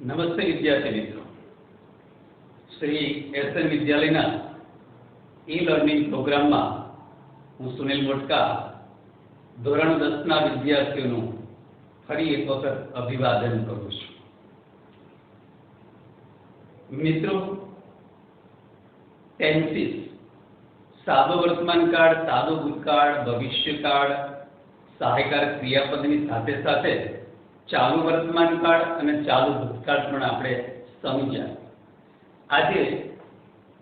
નમસ્તે વિદ્યાર્થી મિત્રો, શ્રી એસએન વિદ્યાલયના ઈ લર્નિંગ પ્રોગ્રામમાં હું સુનિલ મોટકા ધોરણ 10ના વિદ્યાર્થીઓનું ફરી એક વખત અભિવાદન કરું છું. મિત્રો, ટેન્સીસ સાદો વર્તમાનકાળ, સાદો ભૂતકાળ, ભવિષ્યકાળ, સહાયકારક ક્રિયાપદની સાથે સાથે ચાલુ વર્તમાનકાળ અને ચાલુ ભૂતકાળ પણ આપણે સમજ્યા. આજે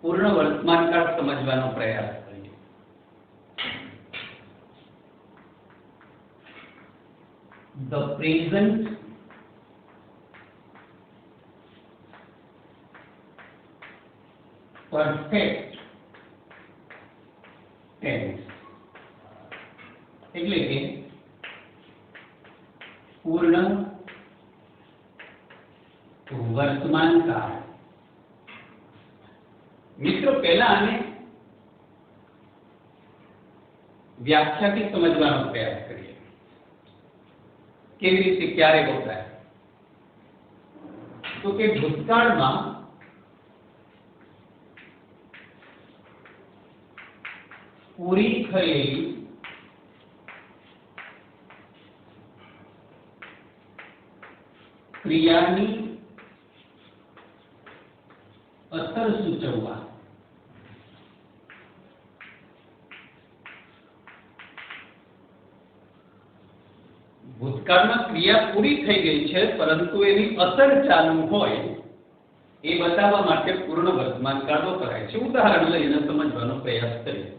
પૂર્ણ વર્તમાનકાળ સમજવાનો પ્રયાસ કરીએ. The present perfect tense એટલે કે પૂર્ણ વર્તમાનકાળ. મિત્રો, પહેલા આને વ્યાખ્યાથી સમજવાનો પ્રયાસ કરીએ. કેવી રીતે, ક્યારે વપરાય? તો કે ભૂતકાળમાં પૂરી થયેલી ક્રિયાની અસર સૂચવવા ભૂતકાળમાં ક્રિયા પૂરી થઈ ગઈ છે પરંતુ એની અસર ચાલુ હોય એ બતાવવા માટે પૂર્ણ વર્તમાનકાળ વપરાય છે. ઉદાહરણ લઈને સમજવાનો પ્રયાસ કરીએ.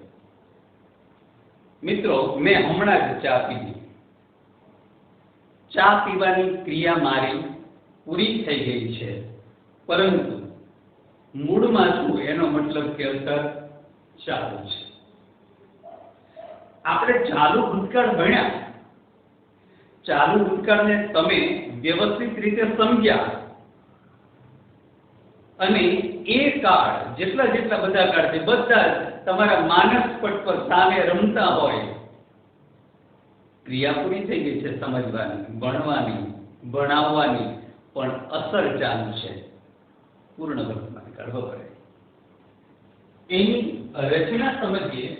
મિત્રો, મેં હમણાં જ ચા પીધી. ચા પીવાની ક્રિયા મારી પૂરી થઈ ગઈ છે પરંતુ મૂળમાં શું, એનો મતલબ કે અસર ચાલુ છે. આપણે ચાલુ ભૂતકાળ ભણ્યા. ચાલુ ભૂતકાળને તમે વ્યવસ્થિત રીતે સમજ્યા અને એ કાળ જેટલા બધા કાળ છે બધા તમારા માનસ પટ પર સામે રમતા હોય. ક્રિયા પૂરી થઈ ગઈ છે સમજવાની, ભણવાની, ભણાવવાની, પણ અસર ચાલુ છે. પૂર્ણ વર્તમાનકાળ વપરાય. એની રચના સમજીએ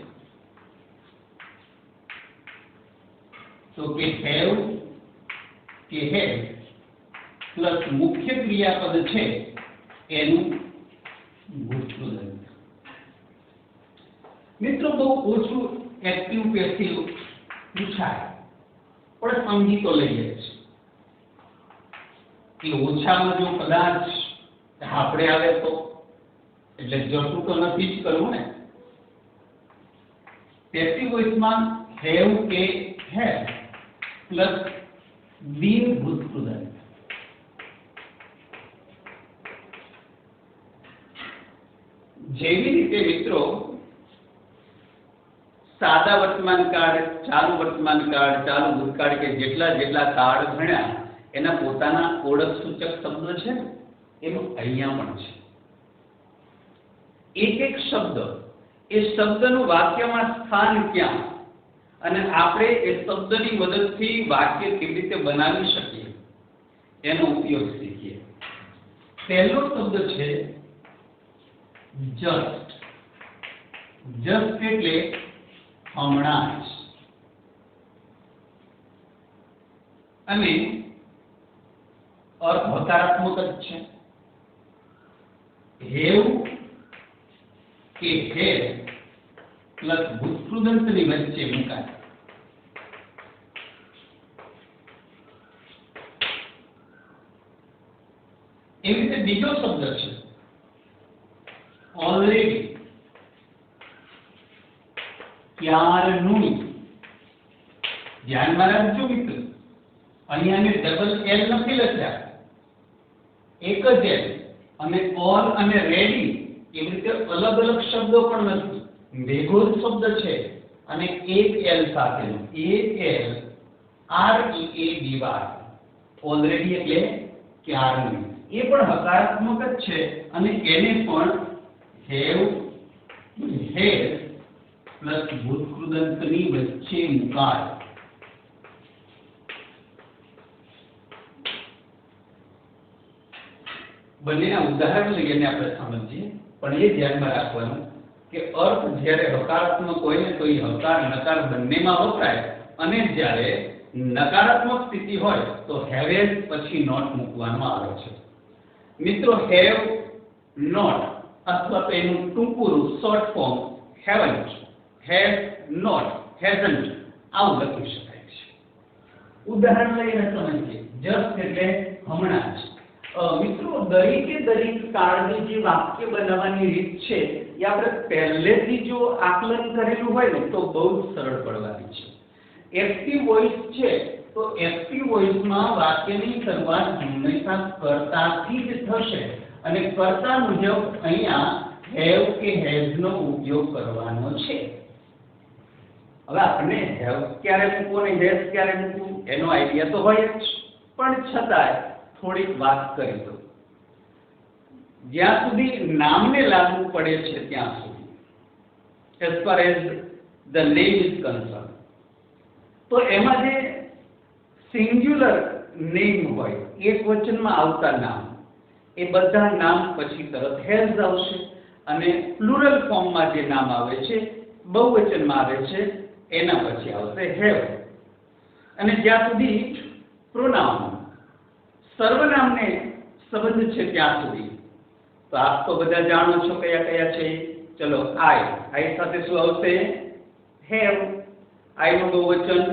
તો કે હેવ કે હેવ પ્લસ મુખ્ય ક્રિયાપદ છે એનું ભૂતકાળ. મિત્રો, બહુ ઓછું એક્ટિવ પેસિવ પૂછાય પણ સમજી તો લઈએ છે કે ઓછામાં જો કદાચ આપણે આવે તો, એટલે જતું તો નથી જ કરવું ને. પેસિવ વોઇસમાં હેવ કે હેવ પ્લસ બીન ભૂતકાળ. જેવી રીતે મિત્રો સાદા વર્તમાનકાળ, ચાલુ વર્તમાનકાળ, ચાલુ ભૂતકાળ કે જેટલા કાળ ભણ્યા એના પોતાના ઓળખ સૂચક શબ્દ છે ને, એનું અહીંયા પણ છે. એક શબ્દ, એ શબ્દનું વાક્યમાં સ્થાન ક્યાં અને આપણે એ શબ્દની મદદથી વાક્ય કેવી રીતે બનાવી શકીએ એનો ઉપયોગ શીખીએ. પહેલો શબ્દ છે જસ્ટ. જસ્ટ એટલે હમણાં જ. અને અર્થ હકારાત્મક જ છે. હેવ કે હેવ પ્લસ ભૂતકૃદંતની વચ્ચે મુકાય. એવી રીતે બીજો શબ્દ છે ઓલરેડી. ક્યારનું. ધ્યાનમાં રાખજો મિત્રો, અહીંયા મેં ડબલ એલ નથી લખ્યા, એક જ એલ. અને ઓલ અને રેડી એવી રીતે અલગ અલગ શબ્દો પણ નથી, ભેગો જ શબ્દ છે અને એક એલ સાથેનો. એક એલ આર ઈ એ ડી વાય. ઓલરેડી એટલે ક્યારનું. એ પણ હકારાત્મક જ છે અને એને પણ હેવ હેવ પ્લસ ભૂતકૃદંતની વચ્ચે મુકાય. બંનેના ઉદાહરણ લઈને આપણે સમજીએ, પણ એ ધ્યાનમાં રાખવાનું કે અર્થ જ્યારે હકારાત્મક હોય ને તો એ હકાર નકાર બંનેમાં વપરાય, અને જ્યારે નકારાત્મક સ્થિતિ હોય તો હેવેજ પછી નોટ મૂકવામાં આવે છે. મિત્રો, હેવ નોટ અથવા તો એનું ટૂંકું રૂપ short form haven't, have not, hasn't આવું લખી શકાય છે. ઉદાહરણ લઈને સમજીએ. જસ્ટ એટલે હમણાં જ. મિત્રો, દરેકે દરેક કાળની જે વાક્ય બનાવવાની રીત છે એ આપણે પહેલેથી જો આકલન કરેલું હોય ને તો બહુ જ સરળ પડવાની છે. એક્ટિવ વોઇસ છે તો એક્ટિવ વોઇસમાં વાક્યની શરૂઆત હંમેશા કર્તાથી જ થશે, અને કર્તા મુજબ અહીંયા હેવ કે હેઝ નો ઉપયોગ કરવાનો છે. હવે આપણે હેવ ક્યારે મૂકવું અને હેઝ ક્યારે મૂકવું એનો આઈડિયા તો હોય જ, પણ છતાંય થોડીક વાત કરી દો. જ્યાં સુધી નામને લાગુ પડે છે ત્યાં સુધી, as far as the name is concerned, તો એમાં જે સિંગ્યુલર નેમ હોય, એક વચનમાં આવતા નામ, એ બધા નામ પછી તરત હેઝ આવશે, અને પ્લુરલ ફોર્મમાં જે નામ આવે છે, બહુવચનમાં આવે છે, એના પછી આવશે હેવ. અને જ્યાં સુધી પ્રોનાઉન સર્વનામને સંબંધ છે ત્યાં સુધી તો આપ તો બધા જાણો છો કયા કયા છે. ચલો, આઈ સાથે શું આવશે? હેવ. આઈ નું બહુવચન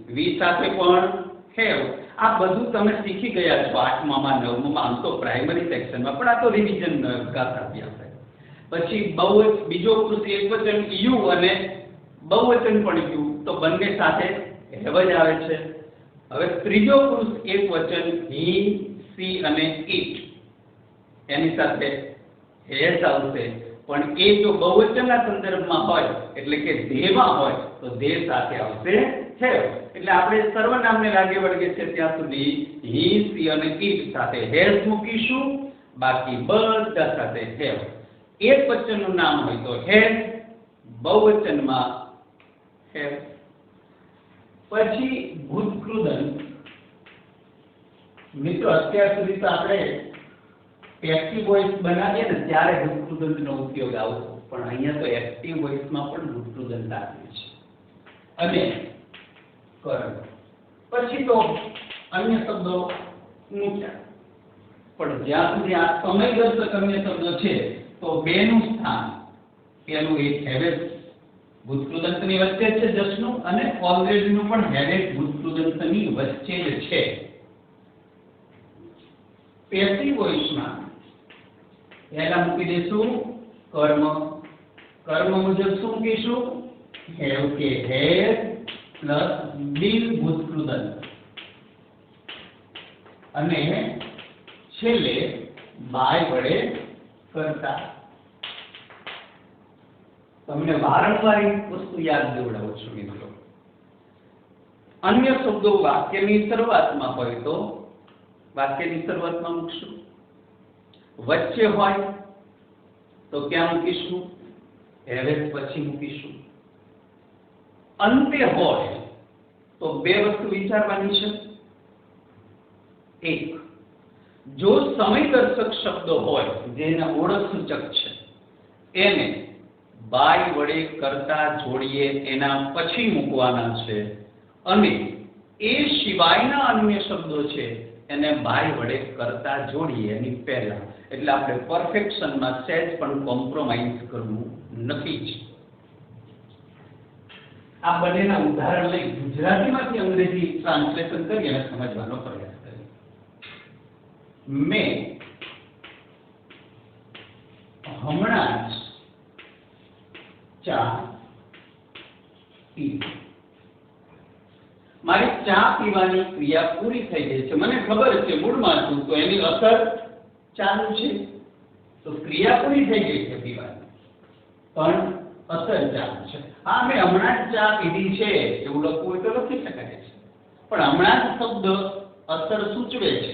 વી સાથે પણ હેવ. આ બધું તમે શીખી ગયા છો 8માં 9માં, આમ તો પ્રાઇમરી સેક્શનમાં, પણ આ તો રિવિઝન ગાતા અભ્યાસ. પછી બીજો પુરુષ એકવચન યુ અને બહુવચન પણ યુ, તો બંને સાથે હેવ જ આવે છે. હવે ત્રીજો પુરુષ એકવચન હી, સી અને ઇટ, એની સાથે હેઝ આવશે, પણ એ જો બહુવચનના સંદર્ભમાં હોય એટલે કે ધેમાં હોય તો ધે સાથે આવશે હેવ. એટલે આપણે સર્વનામને લાગે વળગે છે ત્યાં સુધી હી, સી અને ઇટ સાથે હેઝ મૂકીશું, બાકી બધા સાથે હેવ. એક વચનનું નામ હોય તો હેઝ, બહુવચનમાં હેવ. પછી ભૂતકૃદંત. મિત્રો, અત્યાર સુધી તો આપણે એક્ટિવ વોઇસ બનાવીએ ને ત્યારે ભૂતકૃદંતનો ઉપયોગ આવતો, પણ અહીંયા તો એક્ટિવ વોઇસમાં પણ ભૂતકૃદંત આપ્યું છે. અને કર્મ. પછી તો અન્ય શબ્દો મૂક્યા, પણ જ્યાં સુધી આ સમયદર્શક અન્ય શબ્દો છે તો બેનું સ્થાન એનું એક હેવેજ ભૂતકૃદંતની વચ્ચે છે જસનું, અને ઓલરેડીનું પણ હેવેજ ભૂતકૃદંતની વચ્ચે જ છે. પેસિવ વોઇસમાં પહેલા મૂકી દઈશું કર્મ. કર્મ મુજબ શું મૂકીશું? હેવ કે હેઝ પ્લસ બીન ભૂતકૃદંત, અને છેલ્લે બાય વડે કરતા. તમને વારંવાર એક વસ્તુ યાદ દેવડાવું છું મિત્રો. અન્ય શબ્દો વાક્યની શરૂઆતમાં હોય તો વાક્યની શરૂઆતમાં મૂકશું, વચ્ચે હોય તો ક્યાં મૂકીશું? હેવેજ પછી મૂકીશું. અંતે હોય તો બે વસ્તુ વિચારવાની છે. એક, જો સમયદર્શક શબ્દો હોય જેના ઓળખ સૂચક છે એને બાય વડે કરતા જોડીએ એના પછી મૂકવાના છે, અને એ સિવાયના અન્ય શબ્દો છે એને બાય વડે કરતા જોડીએ એની પહેલા. એટલે આપણે પરફેક્શનમાં સહેજ પણ કોમ્પ્રોમાઇઝ કરવું નથી જ. આ બંનેના ઉદાહરણ લઈ ગુજરાતીમાંથી અંગ્રેજી ટ્રાન્સલેશન કરી અને સમજવાનો પ્રયાસ કરીએ. મેં હમણાં જ ચા પીધી. મારી ચા પીવાની ક્રિયા પૂરી થઈ ગઈ છે. મને ખબર છે મૂળમાં છું તો એની અસર ચાલુ છે, તો ક્રિયા પૂરી થઈ ગઈ છે પીવાની, પણ અસર ચાલુ છે. હા, મેં હમણાં જ ચા પીધી છે એવું લખવું હોય તો લખી શકાય છે, પણ હમણાં જ શબ્દ અસર સૂચવે છે.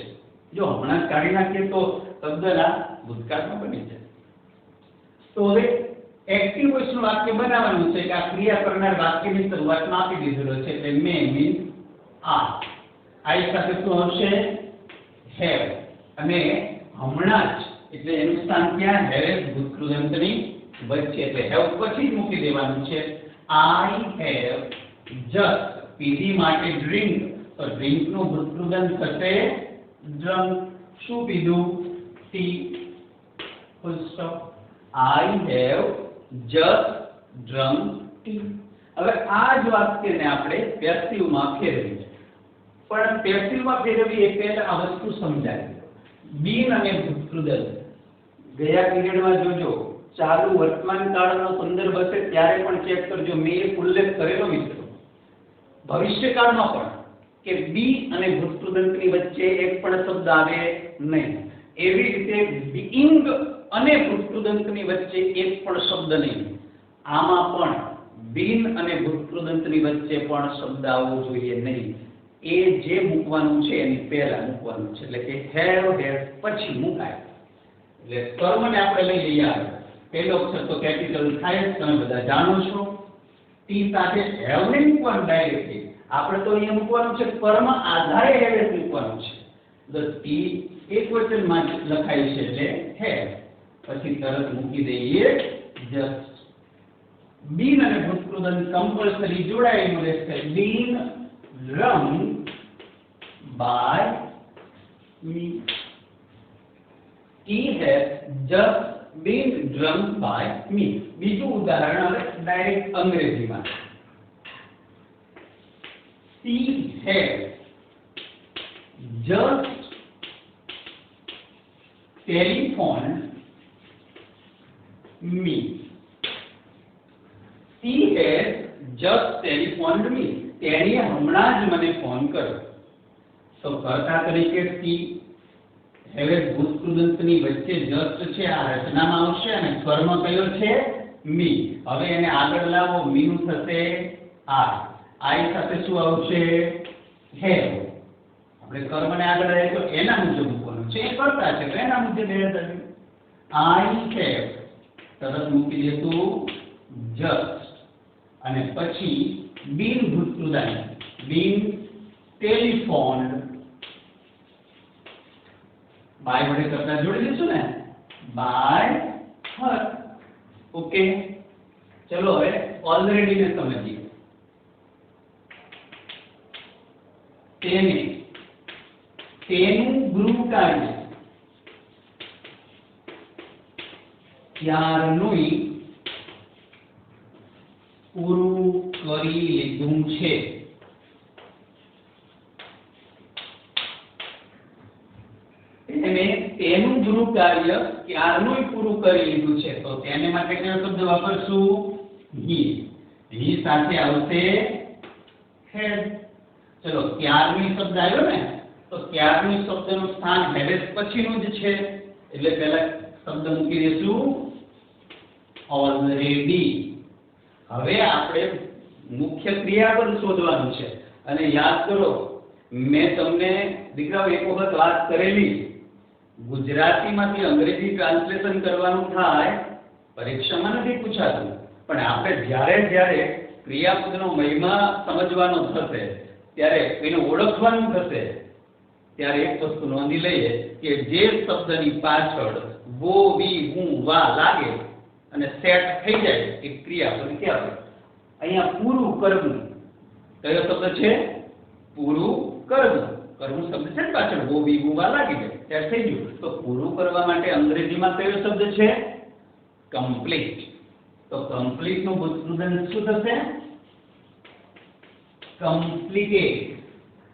જો હમણાં જ કાઢી નાખીએ તો શબ્દના ભૂતકાળમાં બની જાય. તો હવે એક્ટિવ વોઇસનું વાક્ય બનાવવાનું છે કે આ ક્રિયા કરનાર વાક્યની શરૂઆતમાં આપી દીધેલો છે, એટલે મે મીન્સ આ. આઈ સાથે શું આવશે? હેવ. અને હમણાં જ એટલે એનું સ્થાન ક્યાં હેવ ભૂતકૃદંતની વચ્ચે એટલે હેવ પછી જ મૂકી દેવાનું છે આઈ હેવ જસ્ટ પીધી માટે ડ્રિંક તો ડ્રિંક નું ભૂતકૃદંત થશે ડ્રંક શું પીધું T full stop I have just drunk T હવે આ જ વાક્યને આપણે પેસિવ માં ફેરવીએ પણ પેસિવ માં ફેરવી એ પહેલા આ વસ્તુ સમજાય બીન અને ભૂતકૃદંત ગયા પીરિયડમાં જોજો ચાલુ વર્તમાન કાળનો સંદર્ભ હશે ત્યારે પણ ચેક કરજો મેં એક ઉલ્લેખ કરેલો મિત્રો ભવિષ્યકાળમાં પણ કે બી અને ભૂતકૃદંતની વચ્ચે એક પણ શબ્દ આવે નહીં એવી રીતે બીઇંગ અને ભૂતકૃદંતની વચ્ચે એક પણ શબ્દ નહીં આમાં પણ બીન અને ભૂતકૃદંતની વચ્ચે પણ શબ્દ આવવો જોઈએ નહીં એ જે મૂકવાનું છે એની પહેલા મૂકવાનું છે એટલે કે હેવ હેવ પછી મુકાય એટલે કર્મને આપણે લઈ લઈએ આગળ પહેલો અક્ષર તો કેપિટલ થાય જ તમે બધા જાણો છો ટી સાથે હેવ ને મૂકવાનું ડાયરેક્ટલી આપણે તો અહીંયા મૂકવાનું છે કર્મ આધારે હેવ મૂકવાનું છે તો ટી એકવચનમાં લખાય છે એટલે હેવ પછી તરત મૂકી દઈએ જસ્ટ બીન અને ભૂતકૃદંત કમ્પલસરી જોડાયેલું રહેશે બીન run by me he has just been drunk by me બીજું ઉદાહરણ હવે ડાયરેક્ટ અંગ્રેજીમાં he has just telephoned me he has just telephoned me તેણીએ હમણાં જ મને ફોન કર્યો તો કર્તા તરીકે ટી હવે ભૂતકૃદંતની વચ્ચે જસ્ટ છે આ રચનામાં આવશે અને કર્મ કયો છે મી હવે એને આગળ લાવો મી નું થશે આઈ સાથે શું આવશે હેવ આપણે કર્મને આગળ લઈએ તો એના મુજબ મૂકવાનું છે એ કર્તા છે તો એના મુજબ એ થશે આઈ હેવ તરત મૂકી દેતું જસ્ટ અને પછી બીન ભૂતકૃદંત બીન ટેલિફોન્ડ બાય વડે કરતા જોડી દઈશું ને બાય હર ઓકે ચલો હવે ઓલરેડી ને સમજીએ તેને તેનું ગૃહ કાર્ય ત્યારનું પૂરું કરી લીધું છે તેનું ગૃહ કાર્ય ક્યારનું પૂરું કરી લીધું છે તો તેને માટે કયો શબ્દ વાપરશું હી સાથે આવશે હેડ ચલો ક્યારનું શબ્દ આવ્યો ને તો ક્યારનું શબ્દનું સ્થાન હેડ પછીનું જ છે એટલે પહેલા શબ્દ મૂકી દઈશું ઓલરેડી હવે આપણે મુખ્ય ક્રિયાપદ શોધવાનું છે અને યાદ કરો મેં તમને દીકરાઓ એક વખત વાત કરેલી ગુજરાતીમાંથી અંગ્રેજી ટ્રાન્સલેશન કરવાનું થાય પરીક્ષામાં નથી પૂછાતું પણ આપણે જ્યારે ક્રિયાપદનો મહિમા સમજવાનો થશે ત્યારે એને ઓળખવાનું થશે ત્યારે એક વસ્તુ નોંધી લઈએ કે જે શબ્દની પાછળ વો વી હું વા લાગે અને સેટ થઈ જાય એ ક્રિયાપદ કહેવાય અહીંયા પૂરું કરવું કયો શબ્દ છે પૂરું કરવું કરવું શબ્દ છે પાછળ વો વી હું વા લાગી જાય સેટ થઈ ગયું તો પૂરું કરવા માટે અંગ્રેજીમાં કયો શબ્દ છે કમ્પ્લીટ તો કમ્પ્લીટ નું ભૂતકૃદંત શું થશે કમ્પ્લીટેડ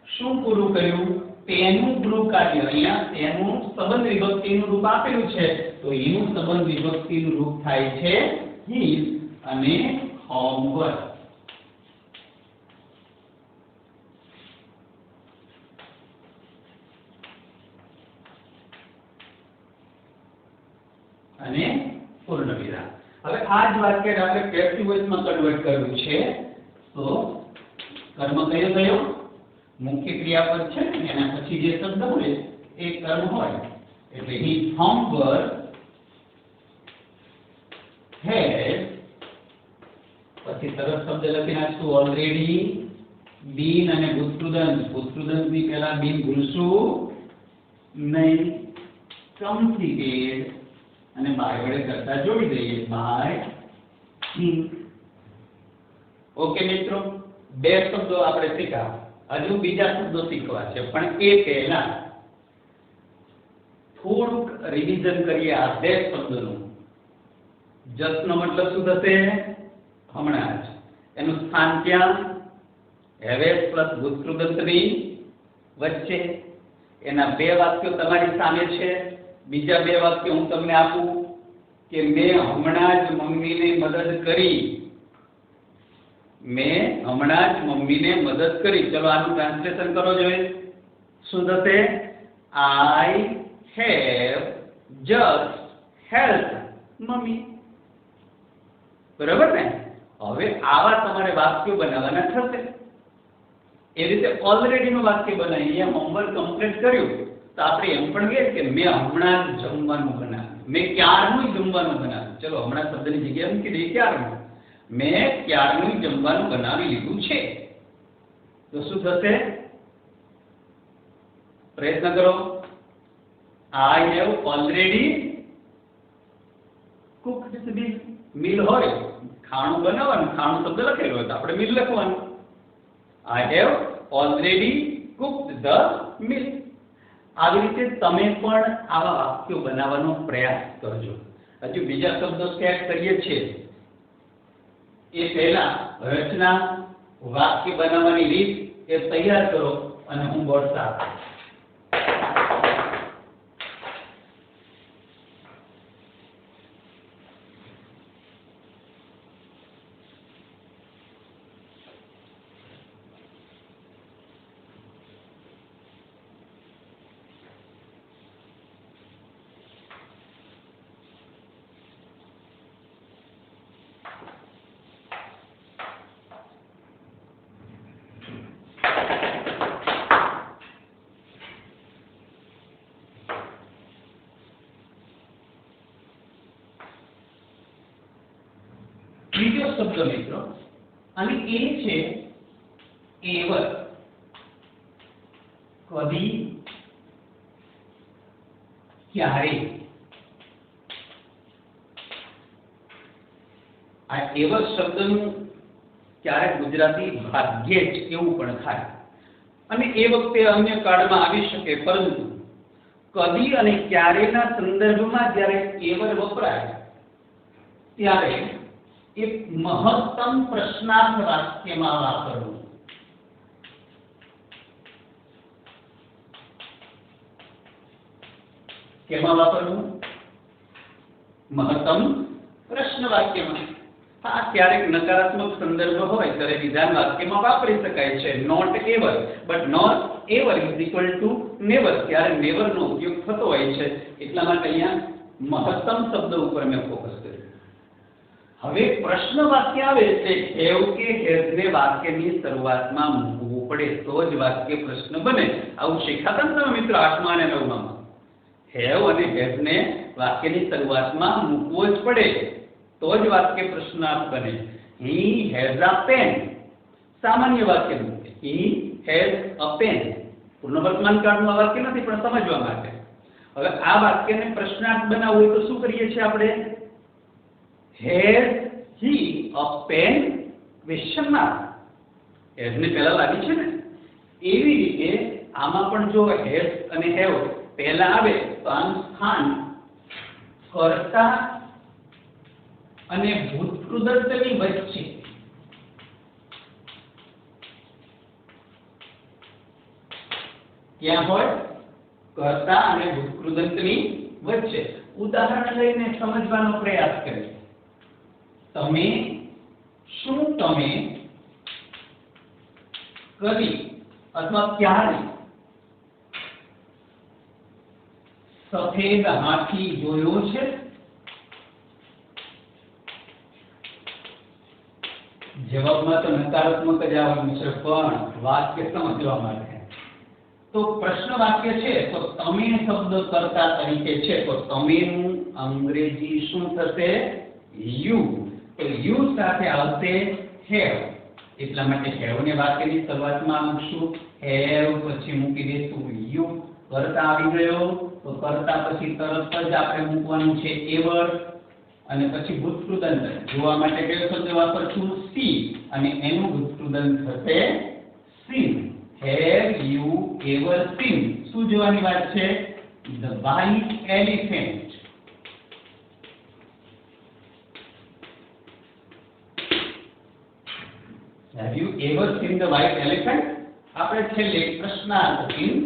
શું પૂરું કર્યું તેનું ગૃહ કાર્ય અહીંયા તેનું સંબંધ વિભક્તિનું રૂપ આપેલું છે તો એનું સંબંધ વિભક્તિનું રૂપ થાય છે his અને homework અને પૂર્ણ વિરામ હવે આ જ વાક્ય આપણે પેસિવ વોઇસમાં કન્વર્ટ કરવું છે તો કર્મ કયો થયો મુખ્ય ક્રિયાપદ છે એના પછી જે શબ્દ હોય એ કર્મ હોય એટલે his homework has પછી તરત શબ્દ લખી નાખશું ઓલરેડી બીન અને ભૂતકૃદંત ની પહેલા બીન ભૂલશું નહીં completed અને બાય વડે કરતા જોડી દઈએ બાય think. ઓકે મિત્રો, બે શબ્દો આપણે શીખ્યા, હજુ બીજા શબ્દો શીખવા છે, પણ એ પહેલા થોડુંક રિવિઝન કરીએ આ બે શબ્દોનું. જસ્ટ નો મતલબ શું થશે? હમણાં જ. એનું સ્થાન ક્યાં? હેવેસ પ્લસ ભૂતકૃદંતની વચ્ચે. એના બે વાક્યો તમારી સામે છે. બીજા બે વાક્યો હું તમને આપું કે મેં હમણાં જ મમ્મીને મદદ કરી. મેં હમણાં જ મમ્મીને મદદ કરી. ચલો આનું ટ્રાન્સલેશન કરો જોઈએ. શું થશે? I have just હેલ્પ્ડ mummy. બરાબર ને? હવે આવા તમારે વાક્યો બનાવવાના થશે. એ રીતે ઓલરેડી નું વાક્ય બનાવીએ. હોમવર્ક કમ્પ્લીટ કર્યું તો આપણે એમ પણ કહીએ કે મેં હમણાં જ જમવાનું બનાવ્યું. મેં ક્યારનું જમવાનું બનાવ્યું. ચલો હમણાં શબ્દની જગ્યાએ મૂકી દઈએ ક્યારનું. મેં ક્યારનું જમવાનું બનાવી લીધું છે. તો શું થશે? પ્રયત્ન કરો. I have already cooked this meal. હોય ખાણું બનાવવાનું, ખાણું શબ્દ લખેલો હોય તો આપણે મીલ લખવાનું. I have already cooked the meal. આવી રીતે તમે પણ આવા વાક્યો બનાવવાનો પ્રયાસ કરજો. હજુ બીજા શબ્દો સેટ કરીએ છીએ એ પહેલા રચના, વાક્ય બનાવવાની રીત એ તૈયાર કરો અને હું બોર્ડ સાફ. બીજો શબ્દ મિત્રો, અને એ છે એવર. કદી, ક્યારે. આ એવર શબ્દનું ક્યારેક ગુજરાતી ભાગ્યે જ એવું પણ થાય અને એ વખતે અન્ય કાળમાં આવી શકે, પરંતુ કદી અને ક્યારેના સંદર્ભમાં જ્યારે એવર વપરાય ત્યારે એક મહત્તમ પ્રશ્નાર્થ વાક્યમાં વાપરવું. કેમાં વાપરવું? મહત્તમ પ્રશ્ન વાક્યમાં. હા, ક્યારેક નકારાત્મક સંદર્ભ હોય ત્યારે વિધાન વાક્યમાં વાપરી શકાય છે. Not ever, but not ever is equal to never. ત્યારે નેવર નો ઉપયોગ થતો હોય છે, એટલા માટે અહીંયા મહત્તમ શબ્દ ઉપર મેં ફોકસ કર્યું. હવે પ્રશ્ન વાક્ય આવે એટલે હેવ કે હેઝ ને વાક્યની શરૂઆતમાં મૂકવું પડે તો જ વાક્ય પ્રશ્ન બને. આવું શીખાતા ને તમે મિત્રો 8મા અને 9મા. હેવ અને હેઝ ને વાક્યની શરૂઆતમાં મૂકવો જ પડે તો જ વાક્ય પ્રશ્નાર્થ બને. હી હેઝ અ પેન સામાન્ય વાક્ય મૂકે. હી હેઝ અ પેન પૂર્ણ વર્તમાન કાળનું વાક્ય નથી, પણ સમજવા માટે. હવે આ વાક્યને પ્રશ્નાર્થ બનાવવું હોય તો શું કરીએ છીએ આપણે? Has he a pen? question mark. has ને પહેલા લાગી છે ને, એવી રીતે આમાં પણ જો has અને have પહેલા આવે તો આનું સ્થાન કર્તા અને ભૂતકૃદંતની વચ્ચે. ક્યાં હોય? કર્તા અને ભૂતકૃદંતની વચ્ચે. ઉદાહરણ લઈને સમજવાનો પ્રયાસ કરીએ. તમે, શું તમે કદી અથવા ક્યારે સફેદ હાથી જોયો છે? જવાબમાં તો નકારાત્મક જ આવવાનું છે, પણ વાક્ય સમજવા માટે. તો પ્રશ્ન વાક્ય છે તો તમે શબ્દ કર્તા તરીકે છે, તો તમેનું અંગ્રેજી શું થશે? યુ. તો યુ સાથે આવશે હેવ. એટલા માટે હેવ ને વાક્યની શરૂઆતમાં મૂકશું. હેવ પછી મૂકી દઈશું યુ. કરતા આવી ગયો તો કરતા પછી તરત જ આપણે મૂકવાનું છે એવર અને પછી ભૂતકૃદંત જોવા માટે કયો શબ્દ વાપરશું સી અને એનું ભૂતકૃદંત થશે scene. Have you ever scene શું જોવાની વાત છે the white elephant. Have you ever seen the white elephant? આપણે છેલ્લે પ્રશ્નાર્થ ચિહ્ન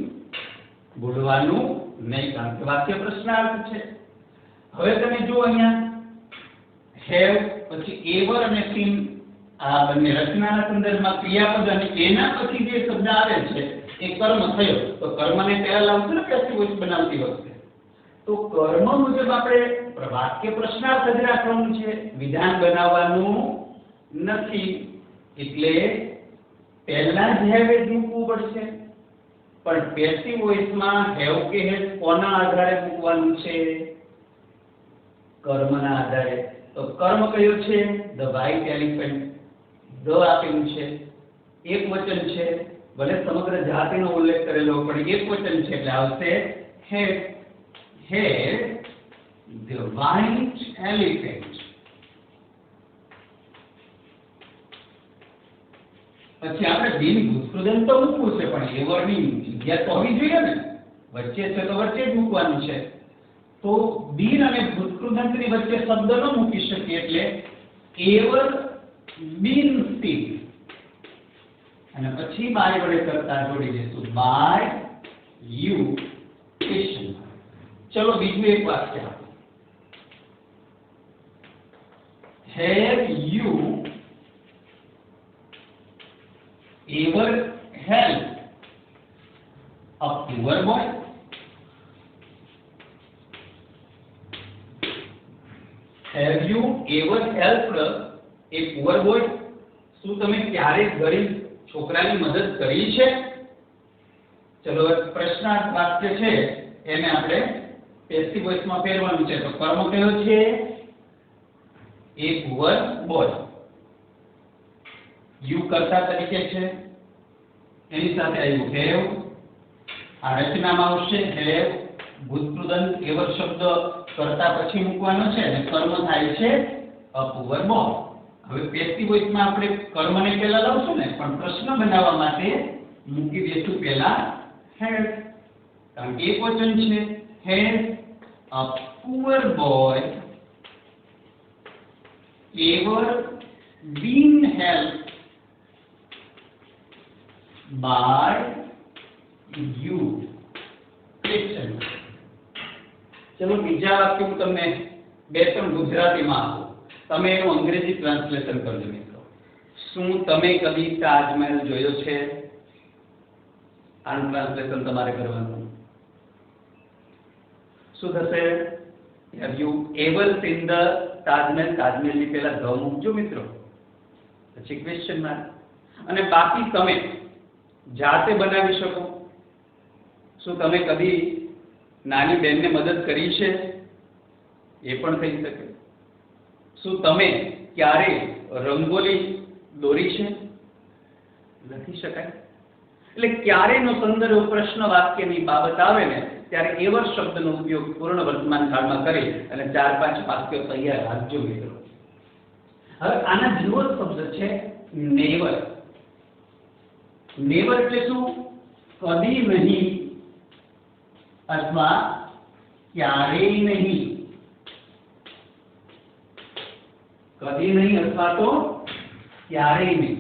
બોલવાનું નહીં કારણ કે વાક્ય પ્રશ્નાર્થ છે. હવે તમે જુઓ અહીંયા have પછી ever અને seen આ બંને રચનાના સંદર્ભમાં ક્રિયાપદ અને એના પછી જે શબ્દ આવે છે એ કર્મ થયો તો કર્મને પહેલા લાવશું ને પેસિવ વોઇસ બનાવતી વખતે તો કર્મ મુજબ આપણે વાક્ય પ્રશ્નાર્થ જ રાખવાનું છે વિધાન બનાવવાનું નથી. એટલે પહેલા જ હેવ એ મૂકવું પડશે પણ પેસિવ વોઇસમાં હેવ કે હેઝ કોના આધારે મૂકવાનું છે કર્મના આધારે. તો કર્મ કયું છે ધ વ્હાઇટ એલિફન્ટ. ધ આપેલું છે એક વચન છે ભલે સમગ્ર જાતિનો ઉલ્લેખ કરેલો પણ એક વચન છે એટલે આવશે have. Have the white elephant. પછી આપણે બિન ભૂતકૃદંત તો મૂકવું છે પણ એવરની જગ્યા તો હોવી જોઈએ ને વચ્ચે છે તો વચ્ચે જ મૂકવાનું છે. તો બિન અને ભૂતકૃદંતની વચ્ચે શબ્દ ન મૂકી શકીએ એટલે એવર બિન સ્ટીલ અને પછી બાય વડે કરતા જોડી દઈશું બાય યુ ક્વેશ્ચન. ચલો બીજું એક વાક્ય આપો. Have you ever helped a poor boy? Have you ever helped a poor boy? શું તમે ક્યારેક ગરીબ છોકરાની મદદ કરી છે? ચલો પ્રશ્નાર્થ વાક્ય છે એને આપણે પેસિવ વોઇસમાં ફેરવવાનું છે. તો કર્મ કયો છે a poor boy. યુ કરતા તરીકે છે એની સાથે આવ્યું હેવ. આ રચનામાં આવશે હેવ ભૂતકૃદંત એવર શબ્દ કરતા પછી મૂકવાનો છે અને કર્મ થાય છે અ પુઅર બોય. હવે પેસિવ વોઇસમાં આપણે કર્મને પહેલા લાવશું ને પણ પ્રશ્ન બનાવવા માટે મૂકી દઈશું પહેલા હેવ કારણ કે એક વચન છે have a poor boy ever been help by you question. ચલો બીજા વાક્ય હું તમને બે ત્રણ ગુજરાતીમાં આપું તમે એનું અંગ્રેજી ટ્રાન્સલેશન કરજો મિત્રો. શું તમે કદી તાજમહેલ જોયો છે? આનું ટ્રાન્સલેશન તમારે કરવાનું. શું થશે? have you ever seen the Taj Mahal? તાજમહેલની પહેલા ધ મૂકજો મિત્રો પછી ક્વેશ્ચન માર્ક અને બાકી તમે જાતે બનાવી શકો. શું તમે કદી નાની બહેનને મદદ કરી છે? એ પણ થઈ શકે. શું તમે ક્યારે રંગોલી દોરી છે? લખી શકાય. એટલે ક્યારેનો સંદર્ભ પ્રશ્ન વાક્યની બાબત આવે ને ત્યારે એવર શબ્દનો ઉપયોગ પૂર્ણ વર્તમાન કાળમાં કરી અને 4-5 વાક્યો તૈયાર રાખજો મિત્રો. હવે આના જેવો શબ્દ છે નેવર. નેવર એટલે શું? કદી નહીં અથવા ક્યારેય નહીં. કદી નહીં અથવા તો ક્યારેય નહીં.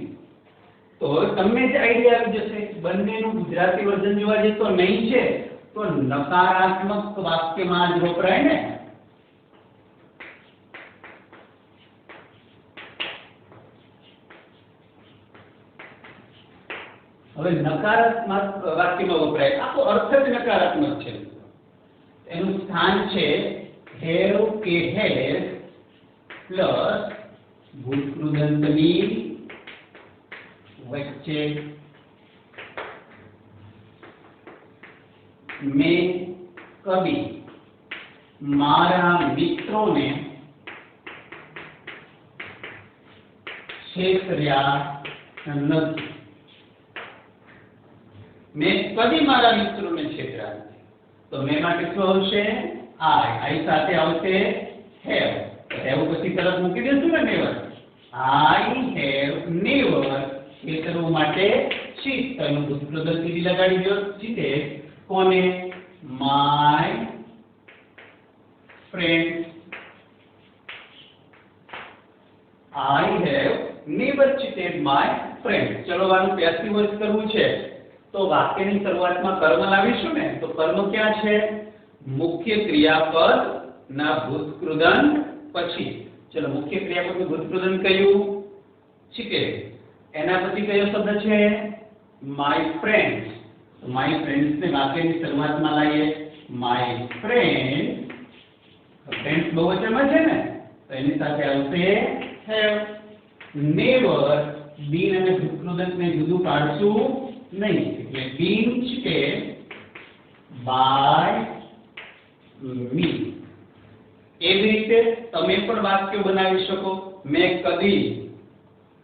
તો તમને જે આઈડિયા આવી જશે બંનેનું ગુજરાતી વર્ઝન જોવા જઈએ તો નહીં છે તો નકારાત્મક વાક્યમાં જ વપરાય ને. હવે નકારાત્મક વાક્યમાં વપરાય આખો અર્થ જ નકારાત્મક છે. એનું સ્થાન છે હેવ કે હેઝ પ્લસ ભૂતકૃદંતની વચ્ચે. મેં કદી મારા મિત્રોને છેતર્યા નથી. મેં કદી મારા મિત્રોને છેતર્યા નથી. તો મે માટે શું આવશે આઈ સાથે આવશે હેવ હેવ પછી તરત મૂકી દેશું ને નેવર આઈ હેવ નેવર એ કરવા માટે ચીટ તેનું ભૂતપ્રદન સીધી લગાડી દો ચીટે કોને my friend I have never cheated my friend. ચલો આનું પેસિવ વોઇસ કરવું છે તો વાક્યની શરૂઆતમાં કર્મ લાવીશું ને તો કર્મ ક્યાં છે મુખ્ય ક્રિયાપદ ના ભૂતકૃદન પછી ચલો મુખ્ય ક્રિયાપદનું ભૂતકૃદન કયું cheated એના પછી કયો શબ્દ છે my friends તો my friends ને વાક્યની શરૂઆતમાં લાવીએ my friends friends બહુવચનમાં છે ને તો એની સાથે આવશે have never been અને ભૂતકૃદકને જુદું પાડશું નહીં એટલે been cheated by me એવી રીતે તમે પણ વાક્ય બનાવી શકો મેં કદી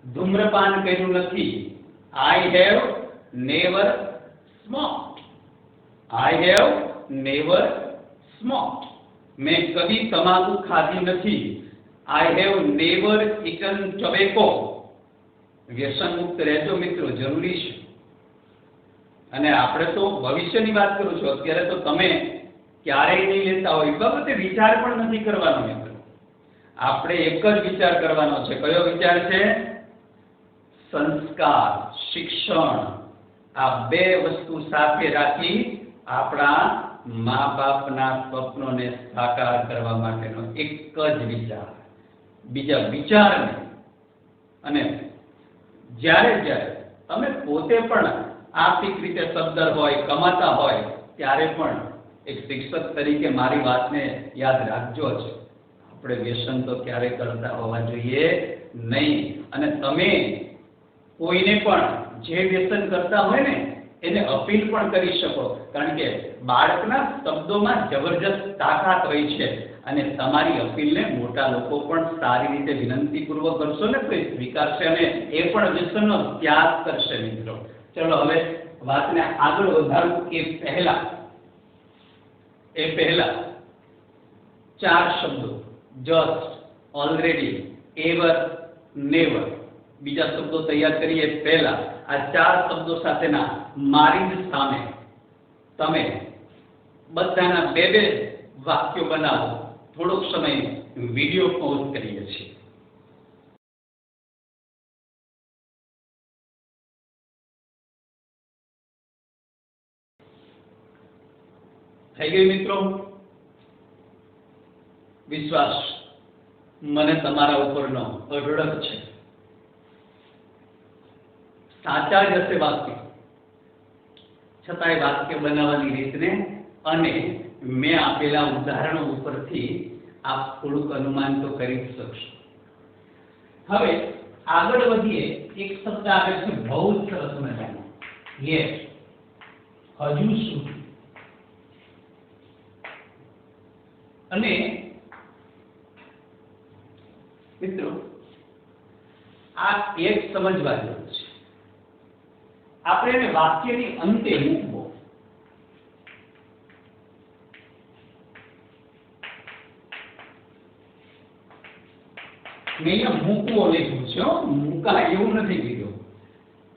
ધૂમ્રપાન કર્યું નથી I have never smoked I have never smoked મેં કદી તમાકુ ખાધી નથી I have never eaten tobacco. વ્યસન મુક્ત રહેજો મિત્રો જરૂરી છે અને આપણે તો ભવિષ્યની વાત કરું છું અત્યારે તો તમે ક્યારેય નહીં લેતા હોય બાબતે વિચાર પણ નથી કરવાનો મિત્રો આપણે એક જ વિચાર કરવાનો છે કયો વિચાર છે સંસ્કાર શિક્ષણ આ બે વસ્તુ સાથે રાખી આપણા મા બાપના સ્વપ્નોને સાકાર કરવા માટેનો એક જ વિચાર બીજા વિચાર અને જ્યારે જ્યારે તમે પોતે પણ આર્થિક રીતે સદ્ધર હોય કમાતા હોય ત્યારે પણ એક શિક્ષક તરીકે મારી વાતને યાદ રાખજો છે આપણે વ્યસન તો ક્યારે કરતા હોવા જોઈએ નહીં અને તમે કોઈને પણ જે વ્યસન કરતા હોય ને એને અપીલ પણ કરી શકો કારણ કે બાળકના શબ્દોમાં જબરજસ્ત તાકાત હોય છે અને તમારી અપીલને મોટા લોકો પણ સારી રીતે વિનંતીપૂર્વક કરશો ને તો સ્વીકારશે અને એ પણ વ્યસનનો ત્યાગ કરશે મિત્રો ચલો હવે વાતને આગળ વધારું એ પહેલા ચાર શબ્દો જસ્ટ ઓલરેડી એવર નેવર બીજા શબ્દો તૈયાર કરીએ પહેલા આ ચાર શબ્દો સાથેના મારી જ સામે તમે બધાના બે બે વાક્યો બનાવો થોડોક સમય વિડિયો પોઝ કરીએ છીએ થઈ ગયું મિત્રો વિશ્વાસ મને તમારા ઉપરનો અઢળક છે સાચા જ હશે વાક્ય છતાંય વાક્ય બનાવવાની રીતને અને મેં આપેલા ઉદાહરણો ઉપરથી આપ થોડુંક અનુમાન તો કરી શકશો હવે આગળ વધીએ એક શબ્દ આવે છે બહુ જ સરસ મજાનો યસ હજુ સુધી અને મિત્રો આ એક સમજવા જેવું છે આપણે એને વાક્યની અંતે મૂકવો મેં મૂકવો લખ્યું છે મૂકાય એવું નથી કીધું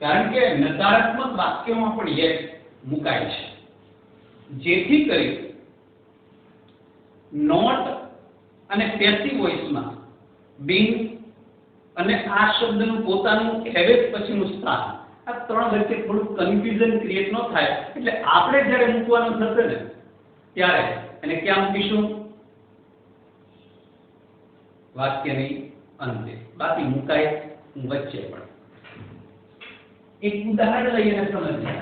કારણ કે નકારાત્મક વાક્યોમાં પણ યસ મુકાય છે જેથી કરી નોટ અને પેસિવ વોઇસમાં બીંગ અને આ શબ્દનું પોતાનું હેવેસ પછીનું સ્થાન આ ત્રણ વચ્ચે થોડું કન્ફ્યુઝન ક્રિએટ ન થાય એટલે આપણે જ્યારે મૂકવાનું થશે ને ત્યારે એને ક્યાં મૂકીશું વાક્યની અંતે બાકી મુકાય વચ્ચે પણ એક ઉદાહરણ લઈને સમજીએ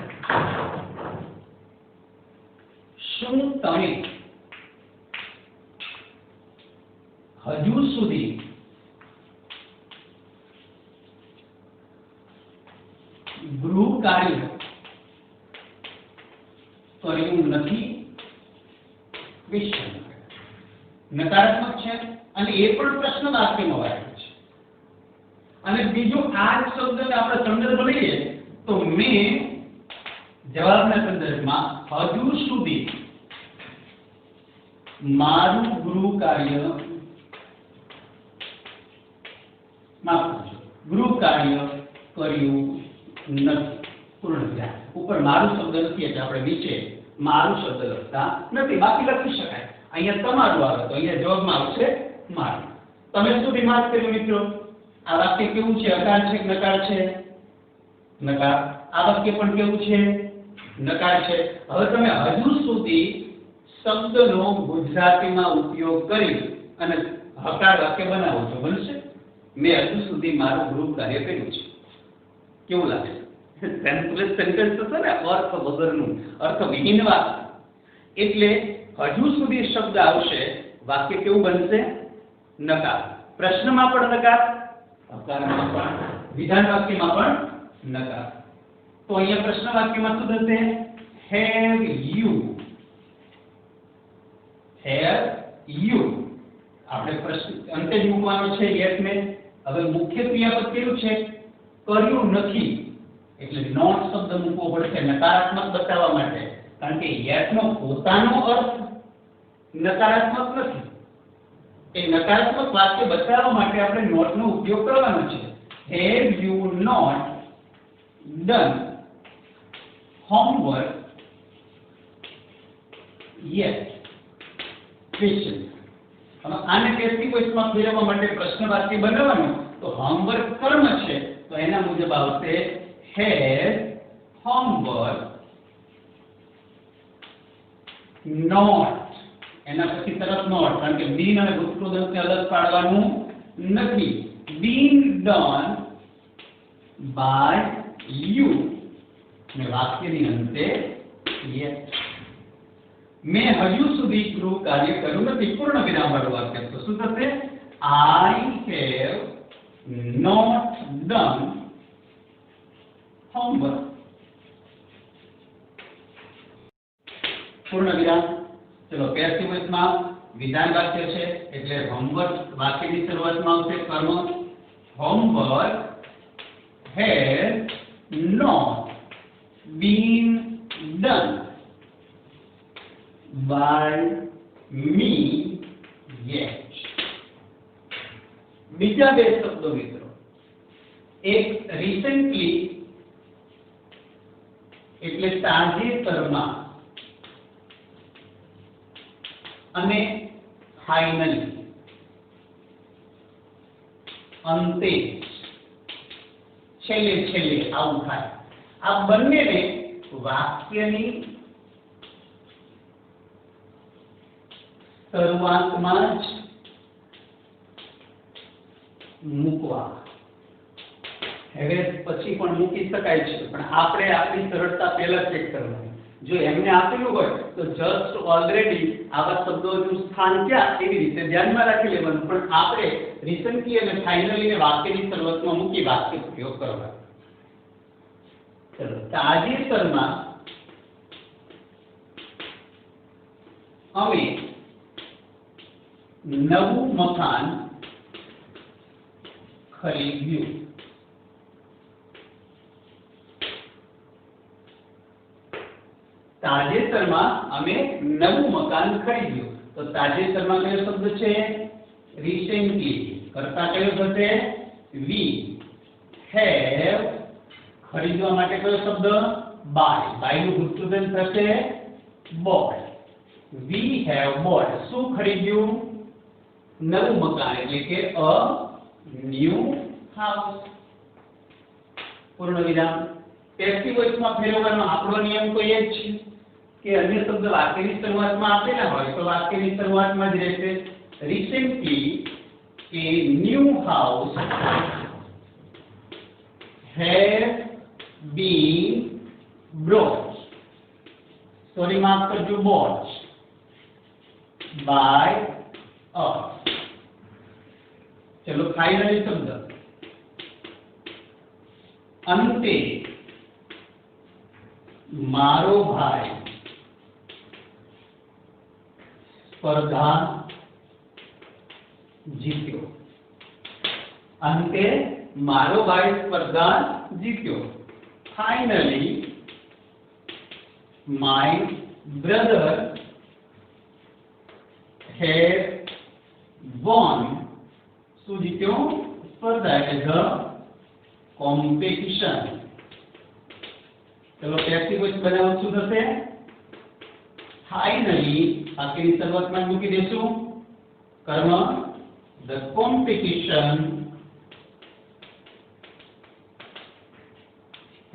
શું તમે હજુ સુધી ગૃહ કાર્ય કર્યું નથી વિશ્વ નકારાત્મક છે અને એ પણ પ્રશ્ન વાક્યમાં વાક્ય છે અને બીજો આ શબ્દને આપણે સંદર્ભ લઈએ તો મેં જવાબના સંદર્ભમાં હજુ સુધી મારું ગૃહ કાર્ય માફ કરજો ગૃહ કાર્ય કર્યું નથી પૂર્ણ વિરામ ઉપર મારું શબ્દ નથી એટલે આપણે નીચે મારું શબ્દ લખતા નથી બાકી લખી શકાય અહીંયા તમારું આવે તો અહીંયા જવાબમાં આવશે મારું તમે શું રિમાર્ક કર્યું મિત્રો આ વાક્ય કેવું છે અકાર છે કે નકાર છે નકાર આ વાક્ય પણ કેવું છે નકાર છે હવે તમે હજુ સુધી શબ્દનો ગુજરાતીમાં ઉપયોગ કરી અને હકાર વાક્ય બનાવો છો બનશે મેં હજુ સુધી મારું ગૃહ કાર્ય કર્યું છે કેવું લાગે સેન્સલેસ સેન્ટેન્સ તો છે ને અર્થ વગરનું અર્થવિહીન વાક્ય એટલે હજુ સુધી શબ્દ આવશે વાક્ય કેવું બનશે નકાર પ્રશ્નમાં પણ નકાર હકારમાં પણ વિધાન વાક્યમાં પણ નકાર તો અહીંયા પ્રશ્ન વાક્યમાં શું થશે have you આપણે પ્રશ્ન અંતે જ મૂકવાનો છે યસ ને હવે મુખ્ય ક્રિયાપદ કેવું છે કર્યું નથી એટલે નોટ શબ્દ મૂકવો પડશે નકારાત્મક બતાવવા માટે કારણ કે યસ નો પોતાનો અર્થ નકારાત્મક નથી એ નકારાત્મક વાક્ય બતાવવા માટે આપણે નોટ નો ઉપયોગ કરવાનો છે have you not done homework yet question હવે આને પેસિવ વોઇસમાં ફેરવવા માટે પ્રશ્ન વાક્ય બનાવવાનું તો હોમવર્ક કર્મ છે તો એના મુજબ આવશે has homework not એના પછી તરત નોટ કારણ કે બીન અને ભૂતપૂર્વને અલગ પાડવાનું નથી been done by you ને વાક્યની અંતે yet મેં હજુ સુધી ગૃહ કાર્ય કર્યું નથી પૂર્ણ વિરામ વાળું વાક્ય તો શું થશે I have not done homework પૂર્ણ વિરામ ચલો પેસિવ વોઇસમાં વિધાન વાક્ય છે એટલે હોમવર્ક વાક્યની શરૂઆતમાં આવશે કર્મ homework has not been done by me yet બીજા બે શબ્દો મિત્રો એક recently એટલે તાજેતરમાં અને finally અંતે છેલ્લે છેલ્લે આવું થાય આ બંનેને વાક્યની શરૂઆતમાં જ મૂકવા હવે પછી પણ મૂકી શકાય છે પણ આપણે આપણી સરળતા પહેલા ચેક કરવાની જો એમને આપેલું હોય તો જસ્ટ ઓલરેડી આવા શબ્દોનું સ્થાન ક્યાં એવી રીતે ધ્યાનમાં રાખી લેવાનું પણ આપણે રિસન્ટલી અને ફાઇનલી ને વાક્યની શરૂઆતમાં મૂકી વાક્ય પ્રયોગ કરવા ચલો તાજેતરમાં અમે નવું મકાન ખરીદ્યું તાજેતરમાં અમે નવું મકાન ખરીદ્યું તો તાજેતરમાં કયો શબ્દ છે recently કરતા કયો થશે we have ખરીદવા માટે કયો શબ્દ buy નું ભૂતપૂર્વ થશે bought we have bought શું ખરીદ્યું નવું મકાન એટલે કે a new house પૂર્ણ વિરામ પેસિવ વોઇસમાં ફેરવવાનો આપણો નિયમ તો એ જ છે કે અન્ય શબ્દ વાક્યની શરૂઆતમાં આપેલા હોય તો વાક્યની શરૂઆતમાં જ રહેશે recently a new house has been bought sorry માફ કરજો bought by us चलो फाइनली शब्द अंते मारो भाई स्पर्धा जीत्यो अंते मारो भाई स्पर्धा जीत्यो finally my brother have won શું જીત્યો સ્પર્ધા એટલે the competition ચલો પેસિવ વોઇસ બનાવો શું થશે ફાઇનલી વાક્યની શરૂઆતમાં મૂકી દેશું કર્મ the competition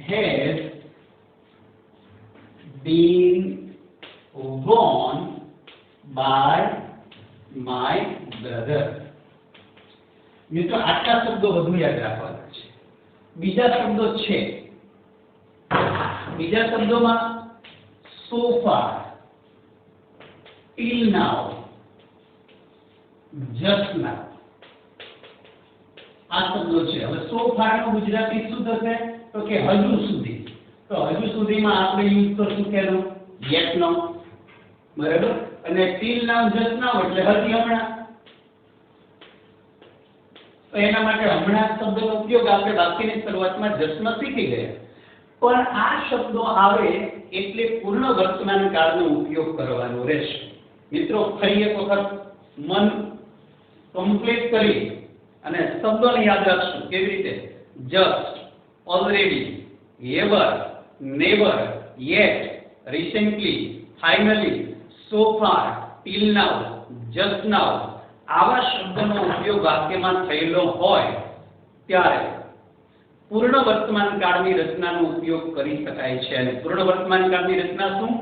has been won by my brother. મિત્રો આટલા શબ્દો વધુ યાદ રાખવાના છે. બીજા શબ્દો છે. બીજા શબ્દોમાં so far, till now, just now આ શબ્દો છે. હવે so far નું ગુજરાતી શું થશે તો કે હજુ સુધી. તો હજુ સુધીમાં આપણે યુઝ કરશું કેનો yet નો બરાબર અને till now just now એટલે હજી હમણાં. તો એના માટે હમણાં શબ્દનો ઉપયોગ આપણે વાક્યની શરૂઆતમાં just માં શીખી ગયા. પણ આ શબ્દો આવે એટલે પૂર્ણ વર્તમાન કાળનો ઉપયોગ કરવાનો રહેશે. મિત્રો ફરી એક વખત મન કમ્પ્લીટ કરી અને શબ્દોને યાદ રાખશું કેવી રીતે just, already, ever, never, yet, recently, finally, so far, till now, just now આવા શબ્દોનો ઉપયોગ વાક્યમાં થયેલો હોય ત્યારે પૂર્ણ વર્તમાન કાળની રચનાનો ઉપયોગ કરી શકાય છે. અને પૂર્ણ વર્તમાન કાળની રચના શું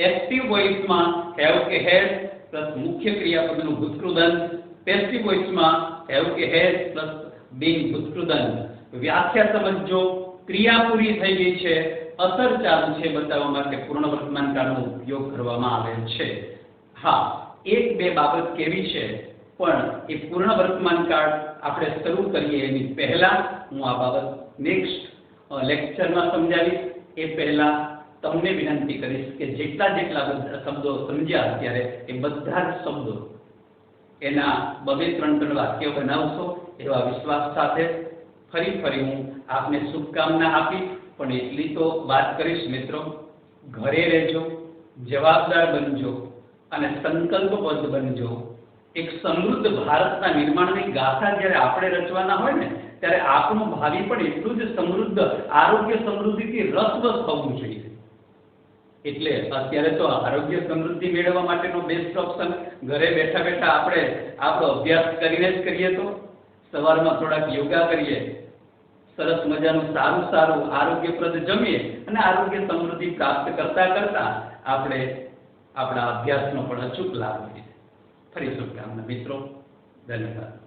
એક્ટિવ વોઇસમાં હેવ કે હેઝ પ્લસ મુખ્ય ક્રિયાપદનું ભૂતકૃદંત, પેસિવ વોઇસમાં હેવ કે હેઝ પ્લસ બીંગ ભૂતકૃદંત. વ્યાખ્યા સમજો ક્રિયા પૂરી થઈ ગઈ છે અસર ચાલુ છે બતાવવા માટે પૂર્ણ વર્તમાન કાળનો ઉપયોગ કરવામાં આવેલ છે. હા એક બે બાબત કેવી છે પણ એ પૂર્ણ વર્તમાન કાળ આપણે શરૂ કરીએ એની પહેલા હું આ બાબત નેક્સ્ટ લેક્ચરમાં સમજાવીશ. એ પહેલા તમને વિનંતી કરીશ કે જેટલા જેટલા બધા શબ્દો સમજ્યા અત્યારે એ બધા જ શબ્દો એના બબે ત્રણ વાક્યો બનાવશો એવા વિશ્વાસ સાથે ફરી હું આપને શુભકામના આપીશ. પણ એટલી તો વાત કરીશ મિત્રો ઘરે રહેજો, જવાબદાર બનજો અને સંકલ્પબદ્ધ બનજો. એક સમૃદ્ધ ભારતના નિર્માણની ગાથા જ્યારે આપણે રચવાના હોય ને ત્યારે આપણું ભાવિ પણ એટલું જ સમૃદ્ધ આરોગ્ય સમૃદ્ધિથી રસરસ થવું જોઈએ. એટલે અત્યારે તો આરોગ્ય સમૃદ્ધિ મેળવવા માટેનો બેસ્ટ ઓપ્શન ઘરે બેઠા બેઠા આપણે આપણો અભ્યાસ કરીને જ કરીએ. તો સવારમાં થોડાક યોગા કરીએ, સરસ મજાનું સારું આરોગ્યપ્રદ જમીએ અને આરોગ્ય સમૃદ્ધિ પ્રાપ્ત કરતા આપણે આપણા અભ્યાસનો પણ અચૂક લાભ લઈએ. ફરી શુભકામના મિત્રો. ધન્યવાદ.